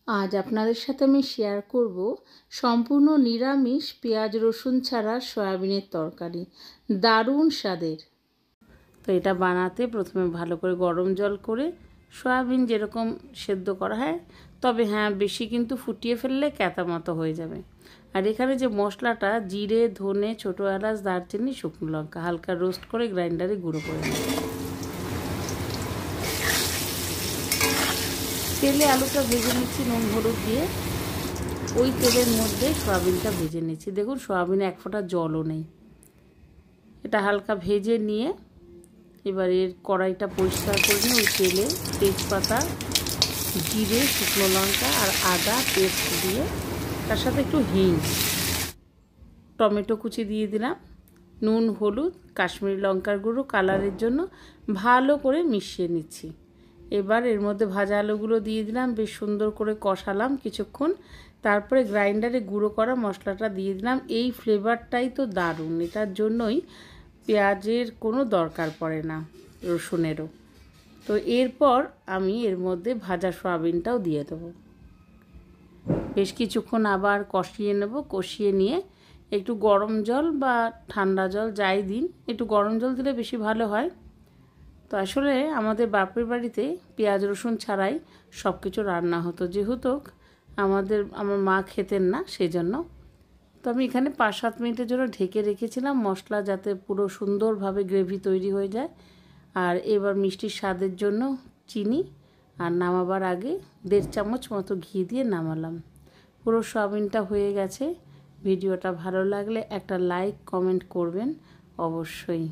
আজ আপনাদের সাথে আমি শেয়ার করব সম্পূর্ণ নিরামিষ পেঁয়াজ রসুন ছাড়া সয়াবিনের তরকারি, দারুণ স্বাদের। তো এটা বানাতে প্রথমে ভালো করে গরম জল করে সয়াবিন যেরকম সেদ্ধ করা হয়, তবে হ্যাঁ বেশি কিন্তু ফুটিয়ে ফেললে ক্যাতা মতো হয়ে যাবে। আর এখানে যে মশলাটা জিরে, ধনে, ছোটো এলাচ, দারচিনি, শুকনো লঙ্কা হালকা রোস্ট করে গ্রাইন্ডারে গুঁড়ো করে নেব। তেলে আলুটা ভেজে নিচ্ছি নুন হলুদ দিয়ে। ওই তেলের মধ্যে সয়াবিনটা ভেজে নিচ্ছি। দেখুন সয়াবিনে এক ফোঁটা জলও নেই। এটা হালকা ভেজে নিয়ে এবার এর কড়াইটা পরিষ্কার করে নিয়ে ওই তেলে তেজপাতা, জিরে, শুকনো লঙ্কা আর আদা পেস্ট দিয়ে তার সাথে একটু হিং, টমেটো কুচি দিয়ে দিলাম, নুন হলুদ, কাশ্মীরি লঙ্কার গুঁড়ো কালারের জন্য ভালো করে মিশিয়ে নিচ্ছি। এবার এর মধ্যে ভাজা আলুগুলো দিয়ে দিলাম, বেশ সুন্দর করে কষালাম কিছুক্ষণ। তারপরে গ্রাইন্ডারে গুঁড়ো করা মশলাটা দিয়ে দিলাম। এই ফ্লেভারটাই তো দারুণ, এটার জন্যই পেঁয়াজের কোনো দরকার পড়ে না, রসুনেরও। তো এরপর আমি এর মধ্যে ভাজা সয়াবিনটাও দিয়ে দেবো। বেশ কিছুক্ষণ আবার কষিয়ে নেব। কষিয়ে নিয়ে একটু গরম জল বা ঠান্ডা জল যাই দিন, একটু গরম জল দিলে বেশি ভালো হয়। তো আসলে আমাদের বাপের বাড়িতে পেঁয়াজ রসুন ছাড়াই সব কিছু রান্না হতো, যেহেতু আমার মা খেতেন না, সেই জন্য। তো আমি এখানে 5-7 মিনিটের জন্য ঢেকে রেখেছিলাম, মশলা যাতে পুরো সুন্দরভাবে গ্রেভি তৈরি হয়ে যায়। আর এবার মিষ্টির স্বাদের জন্য চিনি, আর নামাবার আগে 1.5 চামচ মতো ঘি দিয়ে নামালাম। পুরো সয়াবিনটা হয়ে গেছে। ভিডিওটা ভালো লাগলে একটা লাইক কমেন্ট করবেন অবশ্যই।